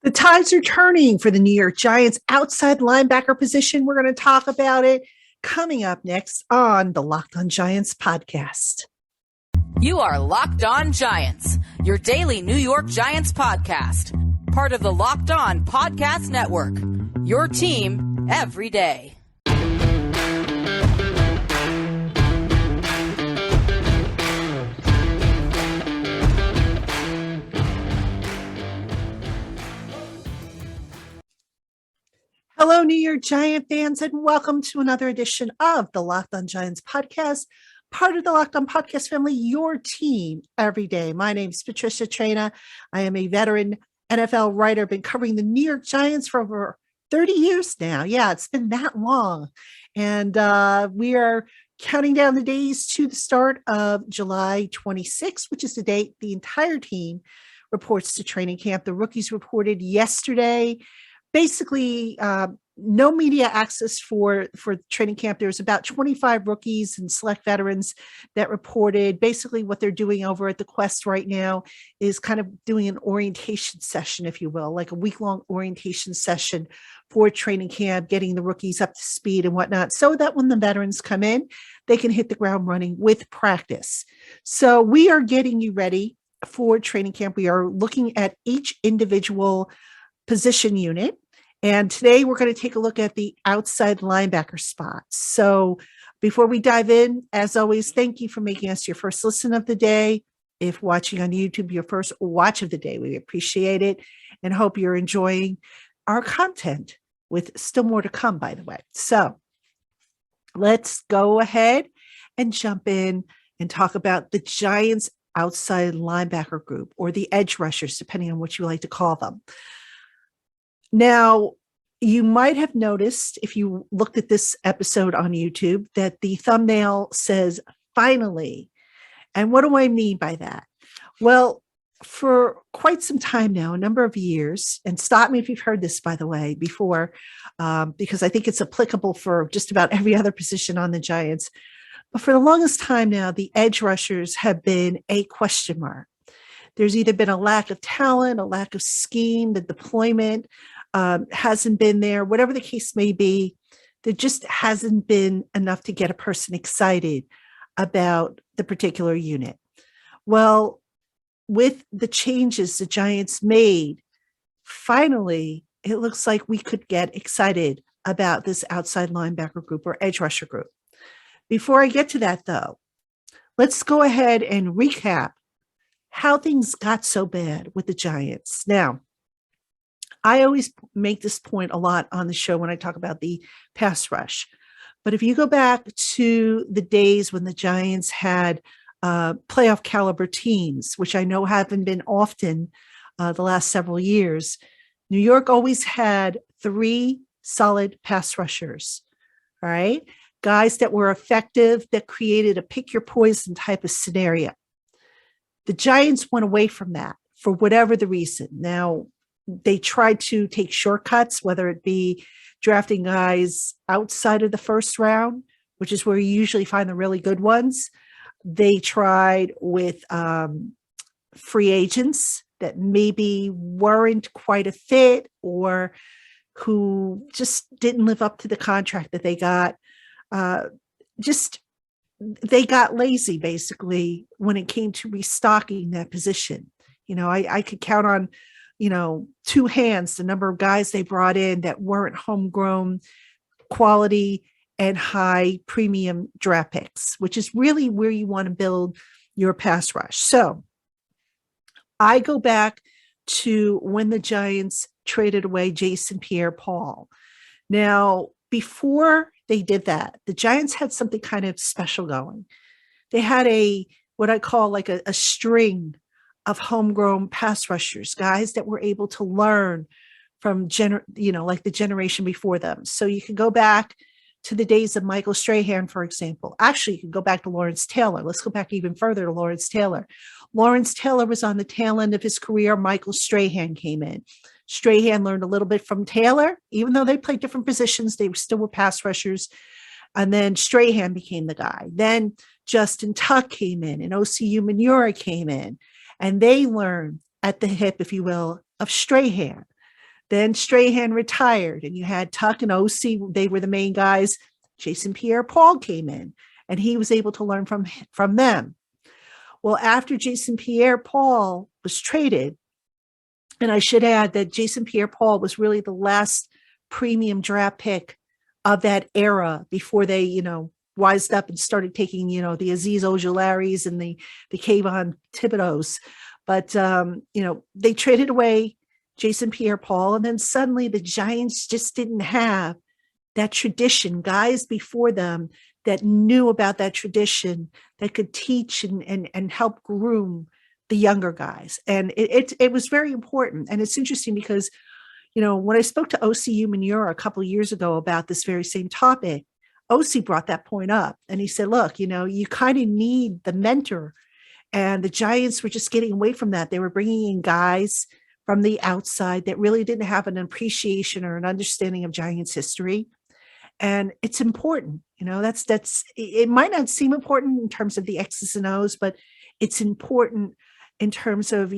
The tides are turning for the New York Giants outside linebacker position. We're going to talk about it coming up next on the Locked On Giants podcast. You are Locked On Giants, your daily New York Giants podcast. Part of the Locked On Podcast Network, your team every day. Hello, New York Giant fans, and welcome to another edition of the Locked On Giants podcast, part of the Locked On Podcast family, your team every day. My name is Patricia Traina. I am a veteran NFL writer, been covering the New York Giants for over 30 years now. Yeah, it's been that long. And we are counting down the days to the start of July 26th, which is the date the entire team reports to training camp. The rookies reported yesterday. Basically, no media access for training camp. There's about 25 rookies and select veterans that reported. Basically, what they're doing over at the Quest right now is kind of doing an orientation session, if you will, like a week-long orientation session for training camp, getting the rookies up to speed and whatnot, so that when the veterans come in, they can hit the ground running with practice. So we are getting you ready for training camp. We are looking at each individual position unit. And today we're going to take a look at the outside linebacker spot. So before we dive in, as always, thank you for making us your first listen of the day. If watching on YouTube, your first watch of the day, we appreciate it and hope you're enjoying our content with still more to come, by the way. So let's go ahead and jump in and talk about the Giants outside linebacker group, or the edge rushers, depending on what you like to call them. Now, you might have noticed, if you looked at this episode on YouTube, that the thumbnail says, finally. And what do I mean by that? Well, for quite some time now, a number of years, and stop me if you've heard this, by the way, before, because I think it's applicable for just about every other position on the Giants. But for the longest time now, the edge rushers have been a question mark. There's either been a lack of talent, a lack of scheme, the deployment hasn't been there, whatever the case may be. There just hasn't been enough to get a person excited about the particular unit. Well, with the changes the Giants made, finally, it looks like we could get excited about this outside linebacker group or edge rusher group. Before I get to that, though, let's go ahead and recap how things got so bad with the Giants. Now, I always make this point a lot on the show when I talk about the pass rush. But if you go back to the days when the Giants had playoff caliber teams, which I know haven't been often the last several years, New York always had three solid pass rushers, all right? Guys that were effective, that created a pick your poison type of scenario. The Giants went away from that for whatever the reason. Now, they tried to take shortcuts, whether it be drafting guys outside of the first round, which is where you usually find the really good ones. They tried with free agents that maybe weren't quite a fit or who just didn't live up to the contract that they got. They got lazy, basically, when it came to restocking that position. You know, I could count on, two hands the number of guys they brought in that weren't homegrown, quality, and high premium draft picks, which is really where you want to build your pass rush. So I go back to when the Giants traded away Jason Pierre-Paul. Now, before they did that, the Giants had something kind of special going. They had what I call like a string of homegrown pass rushers, guys that were able to learn from like the generation before them. So you can go back to the days of Michael Strahan, for example. Actually, you can go back to Lawrence Taylor. Let's go back even further to Lawrence Taylor. Lawrence Taylor was on the tail end of his career. Michael Strahan came in. Strahan learned a little bit from Taylor. Even though they played different positions, they still were pass rushers. And then Strahan became the guy. Then Justin Tuck came in and OCU Manura came in. And they learned at the hip, if you will, of Strahan. Then Strahan retired, and you had Tuck and OC. They were the main guys. Jason Pierre-Paul came in, and he was able to learn from them. Well, after Jason Pierre-Paul was traded, and I should add that Jason Pierre-Paul was really the last premium draft pick of that era before they, wised up and started taking, the Aziz Ogilari's and the Kayvon Thibodeau's. But, they traded away Jason Pierre-Paul, and then suddenly the Giants just didn't have that tradition, guys before them that knew about that tradition, that could teach and help groom the younger guys. And it was very important. And it's interesting because, when I spoke to OCU Manure a couple of years ago about this very same topic, OC brought that point up. And he said, look, you kind of need the mentor. And the Giants were just getting away from that. They were bringing in guys from the outside that really didn't have an appreciation or an understanding of Giants history. And it's important, it might not seem important in terms of the X's and O's, but it's important in terms of,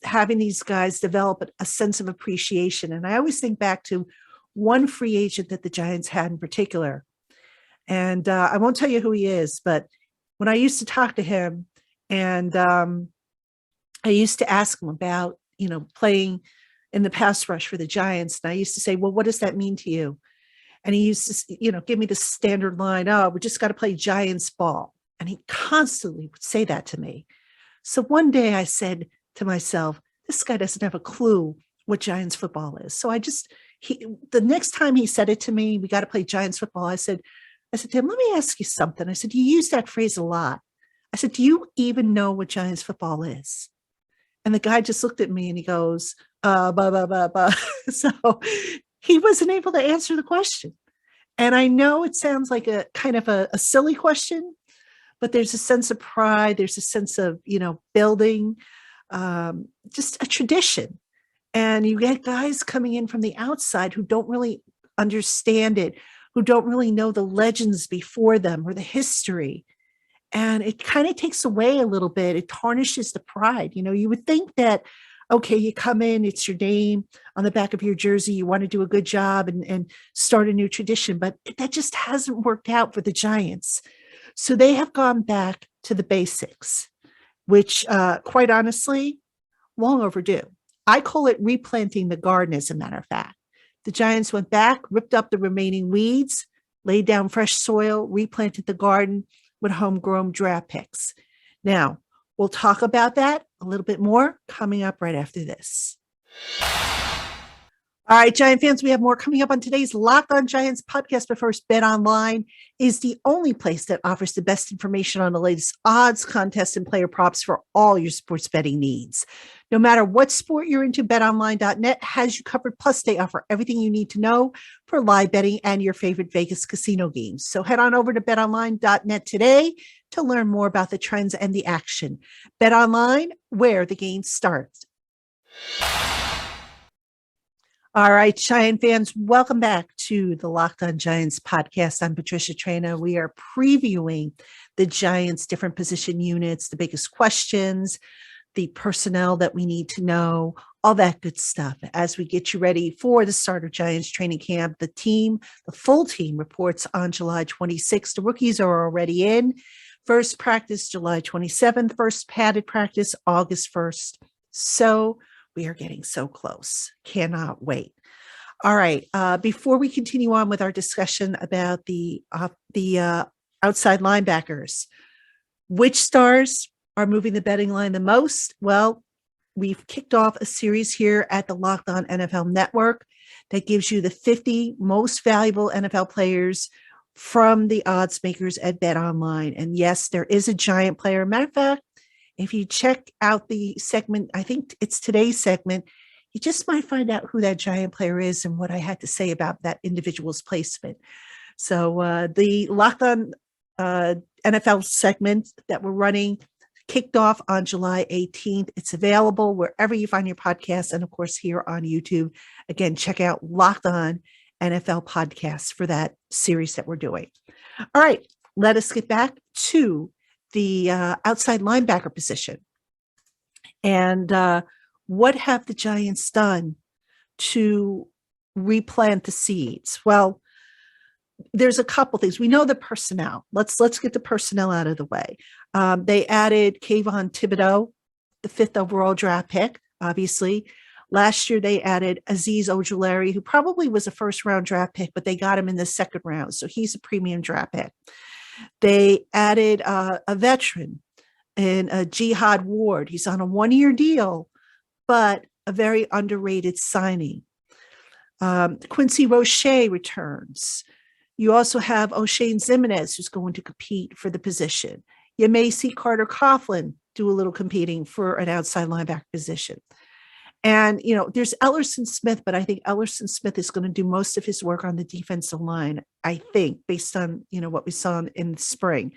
having these guys develop a sense of appreciation. And I always think back to one free agent that the Giants had in particular. And I won't tell you who he is, but when I used to talk to him and I used to ask him about, playing in the pass rush for the Giants. And I used to say, well, what does that mean to you? And he used to, give me the standard line, oh, we just got to play Giants ball. And he constantly would say that to me. So one day I said to myself, this guy doesn't have a clue what Giants football is. So the next time he said it to me, we got to play Giants football. I said to him, let me ask you something. I said, you use that phrase a lot. I said, do you even know what Giants football is? And the guy just looked at me and he goes, blah, blah, blah, blah. So he wasn't able to answer the question. And I know it sounds like a kind of a silly question, but there's a sense of pride. There's a sense of, building, just a tradition. And you get guys coming in from the outside who don't really understand it, who don't really know the legends before them or the history. And it kind of takes away a little bit. It tarnishes the pride. You would think that, okay, you come in, it's your name on the back of your jersey. You want to do a good job and start a new tradition, but that just hasn't worked out for the Giants. So they have gone back to the basics, which quite honestly, long overdue. I call it replanting the garden, as a matter of fact. The Giants went back, ripped up the remaining weeds, laid down fresh soil, replanted the garden with homegrown draft picks. Now, we'll talk about that a little bit more coming up right after this. All right, Giant fans, we have more coming up on today's LockedOn Giants podcast. But first, BetOnline is the only place that offers the best information on the latest odds, contests, and player props for all your sports betting needs. No matter what sport you're into, betonline.net has you covered. Plus, they offer everything you need to know for live betting and your favorite Vegas casino games. So head on over to betonline.net today to learn more about the trends and the action. BetOnline, where the game starts. All right, Giant fans, welcome back to the LockedOn Giants podcast. I'm Patricia Traina. We are previewing the Giants' different position units, the biggest questions, the personnel that we need to know, all that good stuff as we get you ready for the start of Giants training camp. The full team reports on July 26th. The rookies are already in. First practice, July 27th. First padded practice, August 1st. So we are getting so close. Cannot wait. All right. Before we continue on with our discussion about the outside linebackers, which stars are moving the betting line the most? Well, we've kicked off a series here at the Locked On NFL Network that gives you the 50 most valuable NFL players from the odds makers at BetOnline. And yes, there is a Giant player. Matter of fact, if you check out the segment, I think it's today's segment, you just might find out who that Giant player is and what I had to say about that individual's placement. So the Locked On NFL segment that we're running kicked off on July 18th. It's available wherever you find your podcasts and, of course, here on YouTube. Again, check out Locked On NFL podcasts for that series that we're doing. All right, let us get back to the outside linebacker position. And what have the Giants done to replant the seeds? Well, there's a couple things. We know the personnel. Let's get the personnel out of the way. They added Kayvon Thibodeau, the 5th overall draft pick, obviously. Last year, they added Aziz Ogilari, who probably was a first-round draft pick, but they got him in the second round, so he's a premium draft pick. They added a veteran in Jihad Ward. He's on a 1-year deal, but a very underrated signing. Quincy Roche returns. You also have O'Shane Zimenez, who's going to compete for the position. You may see Carter Coughlin do a little competing for an outside linebacker position. And, there's Ellerson Smith, but I think Ellerson Smith is going to do most of his work on the defensive line, I think, based on, what we saw in the spring.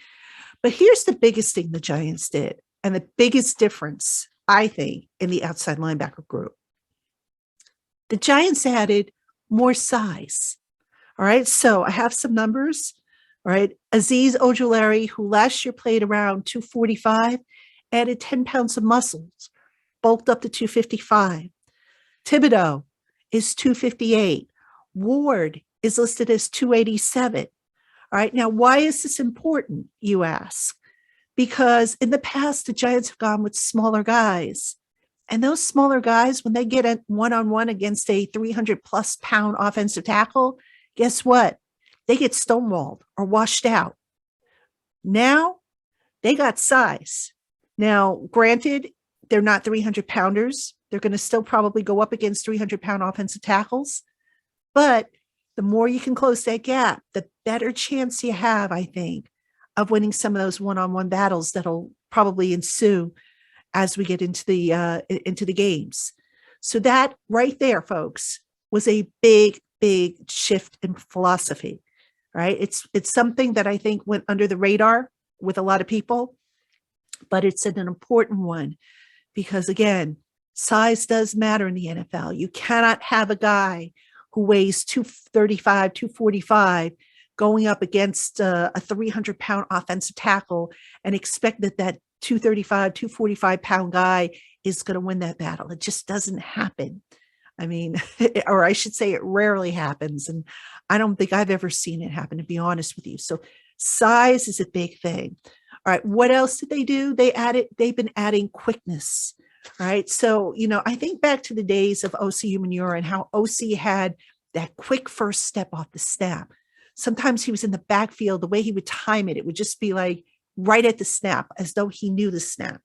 But here's the biggest thing the Giants did, and the biggest difference, I think, in the outside linebacker group. The Giants added more size. All right, so I have some numbers. All right, Aziz Ojulari, who last year played around 245, added 10 pounds of muscles, bulked up to 255. Thibodeau is 258. Ward is listed as 287. All right, now why is this important, you ask? Because in the past, the Giants have gone with smaller guys. And those smaller guys, when they get a one-on-one against a 300-plus pound offensive tackle, guess what? They get stonewalled or washed out. Now, they got size. Now, granted, they're not 300-pounders. They're going to still probably go up against 300-pound offensive tackles. But the more you can close that gap, the better chance you have, I think, of winning some of those one-on-one battles that'll probably ensue as we get into the games. So that right there, folks, was a big shift in philosophy, right? It's something that I think went under the radar with a lot of people, but it's an important one because, again, size does matter in the NFL. You cannot have a guy who weighs 235, 245 going up against a 300-pound offensive tackle and expect that 235, 245-pound guy is going to win that battle. It just doesn't happen. I mean, or I should say it rarely happens. And I don't think I've ever seen it happen, to be honest with you. So size is a big thing. All right. What else did they do? They've been adding quickness. Right. So, I think back to the days of O.C. Umenyiora and how O.C. had that quick first step off the snap. Sometimes he was in the backfield, the way he would time it, it would just be like right at the snap, as though he knew the snap.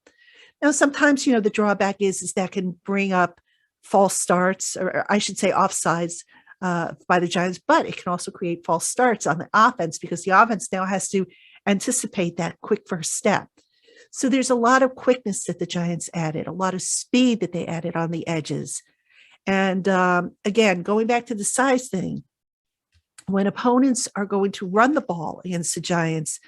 Now, sometimes, the drawback is that can bring up false starts, or I should say offsides by the Giants, but it can also create false starts on the offense because the offense now has to anticipate that quick first step. So there's a lot of quickness that the Giants added, a lot of speed that they added on the edges. And again, going back to the size thing, when opponents are going to run the ball against the Giants,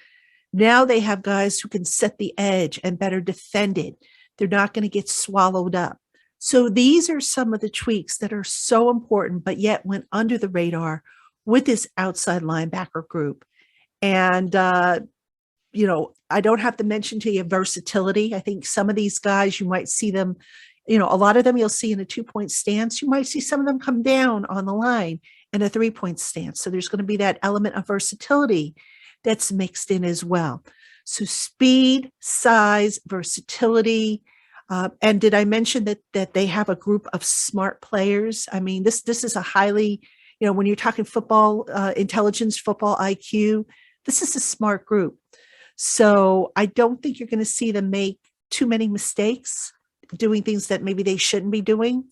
now they have guys who can set the edge and better defend it. They're not going to get swallowed up. So these are some of the tweaks that are so important, but yet went under the radar with this outside linebacker group. And, I don't have to mention to you versatility. I think some of these guys, you might see them, a lot of them you'll see in a 2-point stance. You might see some of them come down on the line in a 3-point stance. So there's going to be that element of versatility that's mixed in as well. So speed, size, versatility. And did I mention that they have a group of smart players? I mean, this is a highly, when you're talking football intelligence, football IQ, this is a smart group. So I don't think you're going to see them make too many mistakes doing things that maybe they shouldn't be doing.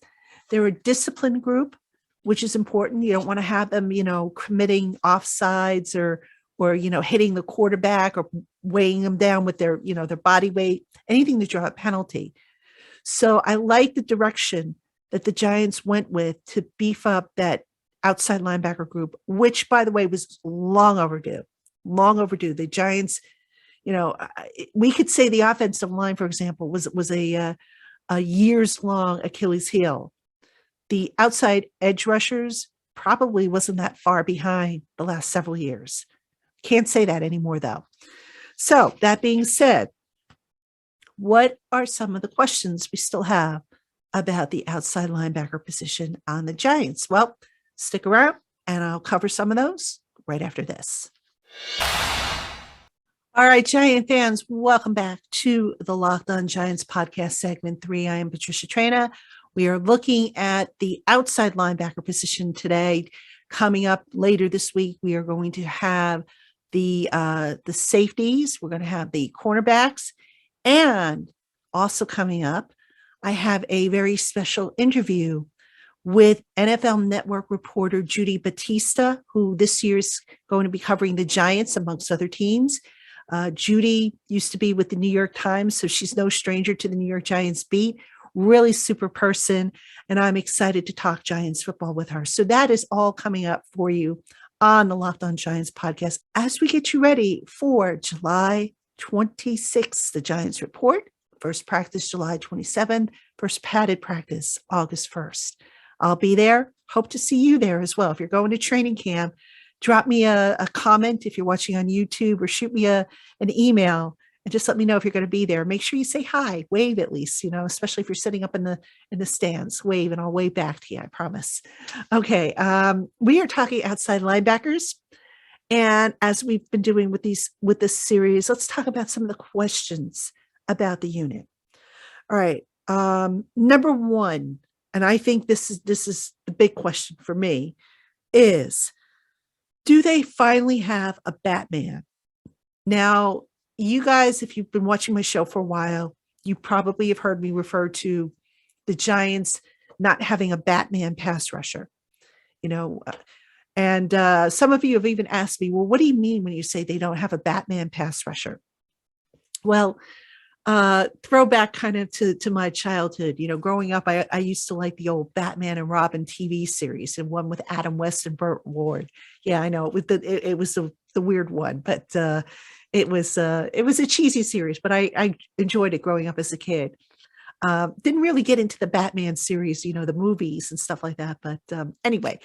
They're a disciplined group, which is important. You don't want to have them, committing offsides or hitting the quarterback or weighing them down with their body weight, anything to draw a penalty. So I like the direction that the Giants went with to beef up that outside linebacker group, which, by the way, was long overdue. The Giants, we could say the offensive line, for example, was a years-long Achilles heel. The outside edge rushers probably wasn't that far behind the last several years. Can't say that anymore, though. So that being said, what are some of the questions we still have about the outside linebacker position on the Giants. Well, stick around and I'll cover some of those right after this. All right, Giant fans, welcome back to the LockedOn Giants podcast segment 3. I am Patricia Traina. We are looking at the outside linebacker position today. Coming up later this week, we are going to have the safeties. We're going to have the cornerbacks, and also coming up, I have a very special interview with NFL Network reporter Judy Batista, who this year is going to be covering the Giants amongst other teams. Judy used to be with the New York Times, so she's no stranger to the New York Giants beat. Really super person, and I'm excited to talk Giants football with her. So that is all coming up for you on the LockedOn Giants podcast as we get you ready for July 26th, the Giants report. First practice, July 27th. First padded practice, August 1st. I'll be there. Hope to see you there as well. If you're going to training camp, drop me a comment if you're watching on YouTube, or shoot me an email and just let me know if you're going to be there. Make sure you say hi, wave at least, especially if you're sitting up in the stands, wave, and I'll wave back to you, I promise. Okay. We are talking outside linebackers. And as we've been doing with this series, let's talk about some of the questions about the unit. All right. Number one, and I think this is the big question for me, is, do they finally have a Batman? Now, you guys, if you've been watching my show for a while, you probably have heard me refer to the Giants not having a Batman pass rusher, and some of you have even asked me, well, what do you mean when you say they don't have a Batman pass rusher? Well, throwback kind of to my childhood, growing up, I used to like the old Batman and Robin TV series, and one with Adam West and Burt Ward. Yeah, I know it was the weird one, but it was a cheesy series, but I enjoyed it growing up as a kid. Didn't really get into the Batman series, the movies and stuff like that. But anyway,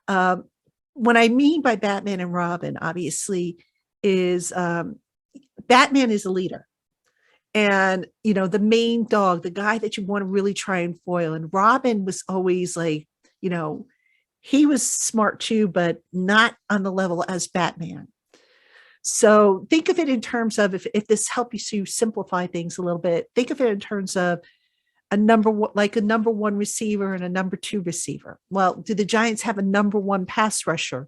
what I mean by Batman and Robin, obviously, is Batman is a leader. And, the main dog, the guy that you want to really try and foil. And Robin was always like, he was smart too, but not on the level as Batman. So think of it in terms of, if this helps you simplify things a little bit, think of it in terms of a number one receiver and a number two receiver. Well, do the Giants have a number one pass rusher?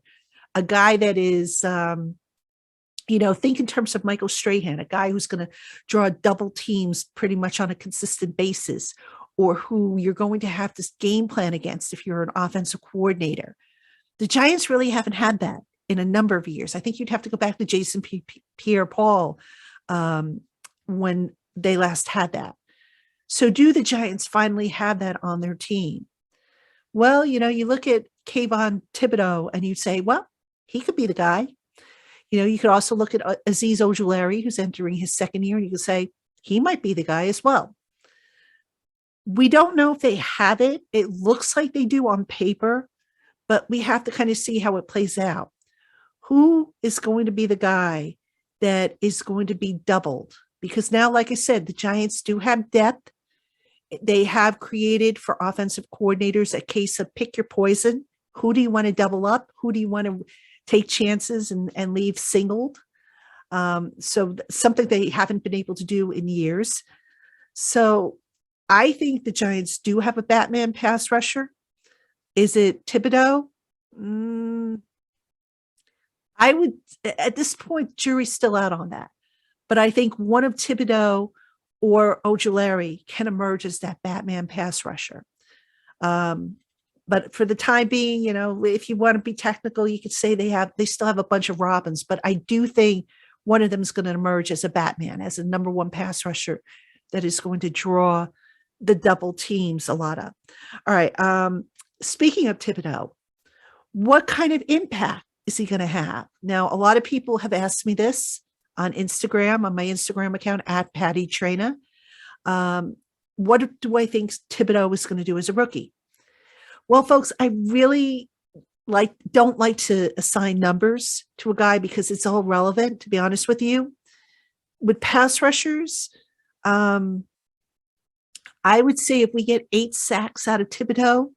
A guy that is, think in terms of Michael Strahan, a guy who's going to draw double teams pretty much on a consistent basis, or who you're going to have this game plan against if you're an offensive coordinator. The Giants really haven't had that in a number of years. I think you'd have to go back to Jason Pierre-Paul when they last had that. So do the Giants finally have that on their team? Well, you look at Kayvon Thibodeau and you say, well, he could be the guy. You could also look at Aziz Ogilari, who's entering his second year, and you could say he might be the guy as well. We don't know if they have it. It looks like they do on paper, but we have to kind of see how it plays out. Who is going to be the guy that is going to be doubled? Because now, like I said, the Giants do have depth. They have created for offensive coordinators a case of pick your poison. Who do you want to double up? Who do you want to take chances and leave singled? So something they haven't been able to do in years. So I think the Giants do have a Batman pass rusher. Is it Thibodeau? I would, at this point, jury's still out on that. But I think one of Thibodeau or Ogilari can emerge as that Batman pass rusher. But for the time being, if you want to be technical, you could say they still have a bunch of Robins. But I do think one of them is going to emerge as a Batman, as a number one pass rusher that is going to draw the double teams a lot up. All right. Speaking of Thibodeau, what kind of impact is he going to have? Now, a lot of people have asked me this on Instagram, on my Instagram account at Patty Traina. What do I think Thibodeau is going to do as a rookie? Well, folks, I really don't like to assign numbers to a guy because it's all relevant, to be honest with you. With pass rushers, I would say if we get 8 sacks out of Thibodeau,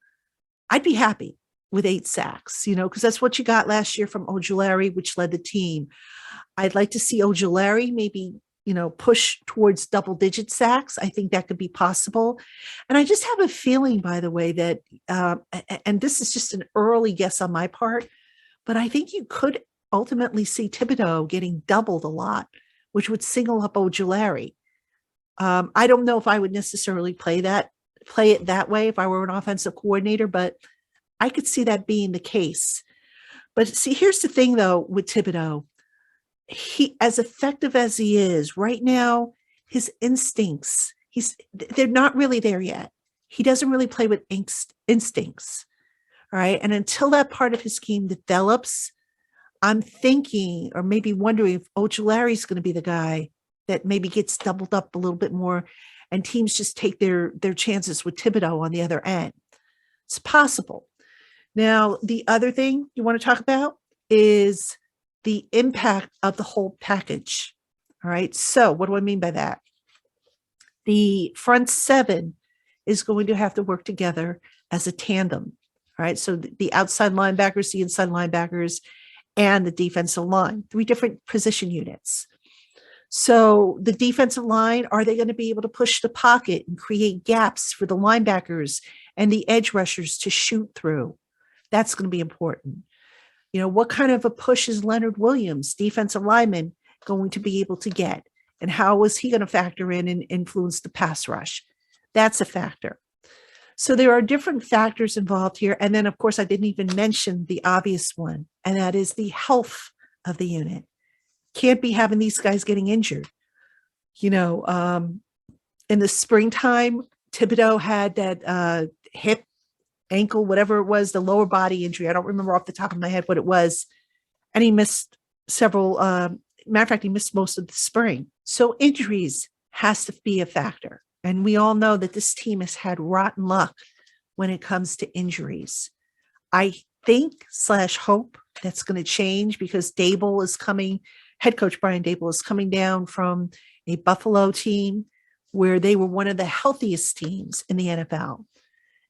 I'd be happy with 8 sacks, because that's what you got last year from Ogilari, which led the team. I'd like to see Ogilari maybe, push towards double-digit sacks. I think that could be possible. And I just have a feeling, by the way, that, and this is just an early guess on my part, but I think you could ultimately see Thibodeau getting doubled a lot, which would single up Ogilari. I don't know if I would necessarily play it that way if I were an offensive coordinator, but I could see that being the case. But see, here's the thing though, with Thibodeau, he, as effective as he is right now, his instincts, they're not really there yet. He doesn't really play with instincts. All right. And until that part of his game develops, I'm thinking or maybe wondering if Ogilari is going to be the guy that maybe gets doubled up a little bit more and teams just take their chances with Thibodeau on the other end. It's possible. Now, the other thing you want to talk about is the impact of the whole package. All right. So what do I mean by that? The front seven is going to have to work together as a tandem. All right. So the outside linebackers, the inside linebackers, and the defensive line, 3 different position units. So the defensive line, are they going to be able to push the pocket and create gaps for the linebackers and the edge rushers to shoot through? That's going to be important. What kind of a push is Leonard Williams, defensive lineman, going to be able to get? And how is he going to factor in and influence the pass rush? That's a factor. So there are different factors involved here. And then, of course, I didn't even mention the obvious one, and that is the health of the unit. Can't be having these guys getting injured. In the springtime, Thibodeau had that hip, ankle, whatever it was, the lower body injury. I don't remember off the top of my head what it was. And he missed several, matter of fact, he missed most of the spring. So injuries has to be a factor. And we all know that this team has had rotten luck when it comes to injuries. I think / hope that's going to change because head coach Brian Dable is coming down from a Buffalo team where they were one of the healthiest teams in the NFL.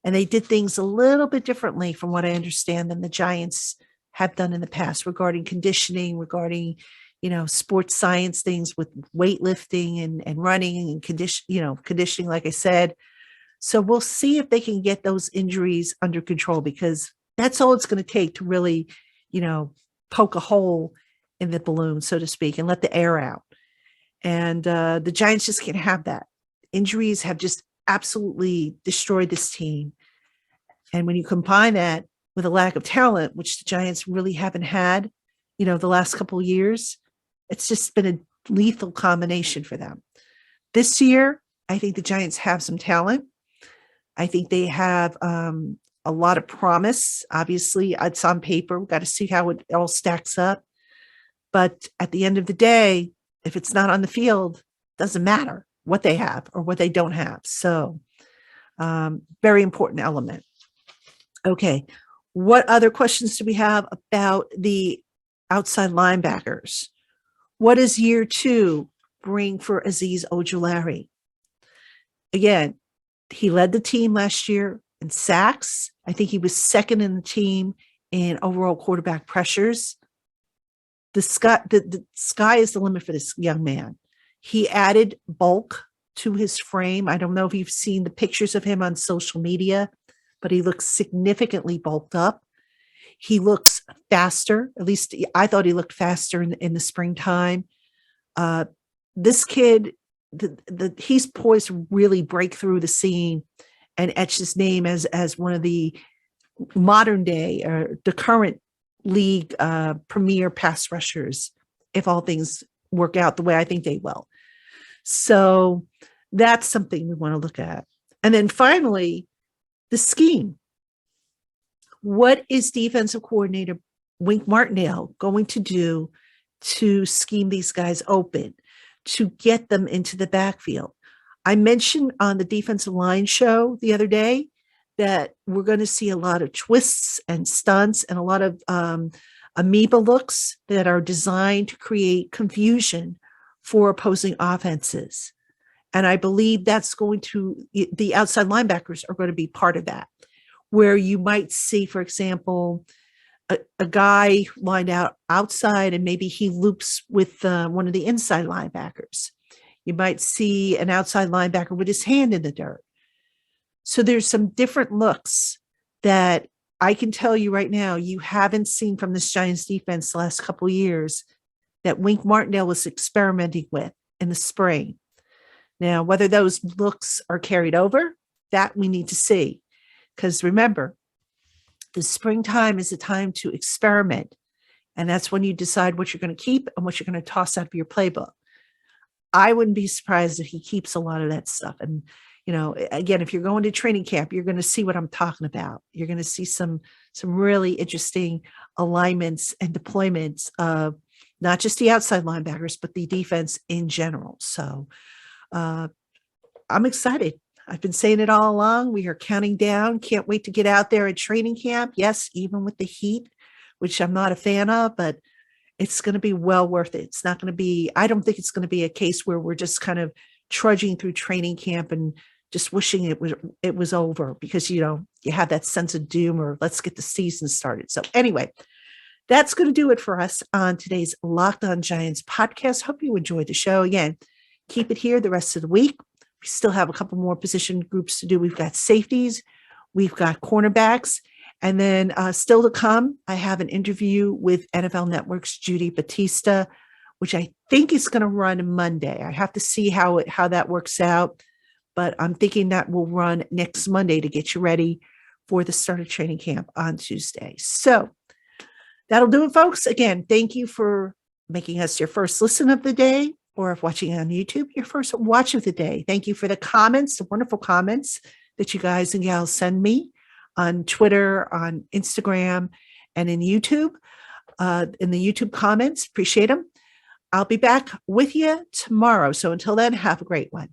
And they did things a little bit differently from what I understand than the Giants have done in the past regarding conditioning, regarding, sports science things with weightlifting and running and conditioning, like I said. So we'll see if they can get those injuries under control because that's all it's going to take to really, poke a hole in the balloon, so to speak, and let the air out. And the Giants just can't have that. Injuries have just absolutely destroyed this team. And when you combine that with a lack of talent, which the Giants really haven't had, the last couple of years, it's just been a lethal combination for them. This year, I think the Giants have some talent. I think they have a lot of promise. Obviously, it's on paper. We've got to see how it all stacks up. But at the end of the day, if it's not on the field, it doesn't matter what they have or what they don't have. So very important element. Okay. What other questions do we have about the outside linebackers? What does year 2 bring for Aziz Ogilari? Again, he led the team last year in sacks. I think he was second in the team in overall quarterback pressures. The sky is the limit for this young man. He added bulk to his frame. I don't know if you've seen the pictures of him on social media, but he looks significantly bulked up. He looks faster. At least I thought he looked faster in the springtime. This kid, he's poised to really break through the scene and etch his name as one of the modern day or the current league premier pass rushers, if all things work out the way I think they will. So that's something we want to look at. And then finally, the scheme. What is defensive coordinator Wink Martindale going to do to scheme these guys open, to get them into the backfield? I mentioned on the defensive line show the other day that we're going to see a lot of twists and stunts and a lot of amoeba looks that are designed to create confusion for opposing offenses. And I believe that's the outside linebackers are going to be part of that, where you might see, for example, a guy lined out outside and maybe he loops with one of the inside linebackers. You might see an outside linebacker with his hand in the dirt. So there's some different looks that I can tell you right now, you haven't seen from this Giants defense the last couple of years that Wink Martindale was experimenting with in the spring. Now, whether those looks are carried over, that we need to see. Because remember, the springtime is a time to experiment. And that's when you decide what you're going to keep and what you're going to toss out of your playbook. I wouldn't be surprised if he keeps a lot of that stuff. And, again, if you're going to training camp, you're going to see what I'm talking about. You're going to see some really interesting alignments and deployments of not just the outside linebackers, but the defense in general. So I'm excited. I've been saying it all along. We are counting down. Can't wait to get out there at training camp. Yes, even with the heat, which I'm not a fan of, but it's going to be well worth it. It's not going to be, I don't think it's going to be a case where we're just kind of trudging through training camp and just wishing it was over because, you have that sense of doom or let's get the season started. So anyway, that's going to do it for us on today's Locked On Giants podcast. Hope you enjoyed the show. Again, keep it here the rest of the week. We still have a couple more position groups to do. We've got safeties, we've got cornerbacks, and then still to come, I have an interview with NFL Network's Judy Batista, which I think is going to run Monday. I have to see how that works out, but I'm thinking that will run next Monday to get you ready for the start of training camp on Tuesday. So that'll do it, folks. Again, thank you for making us your first listen of the day, or if watching on YouTube, your first watch of the day. Thank you for the comments, the wonderful comments that you guys and gals send me on Twitter, on Instagram, and in YouTube, in the YouTube comments. Appreciate them. I'll be back with you tomorrow. So until then, have a great one.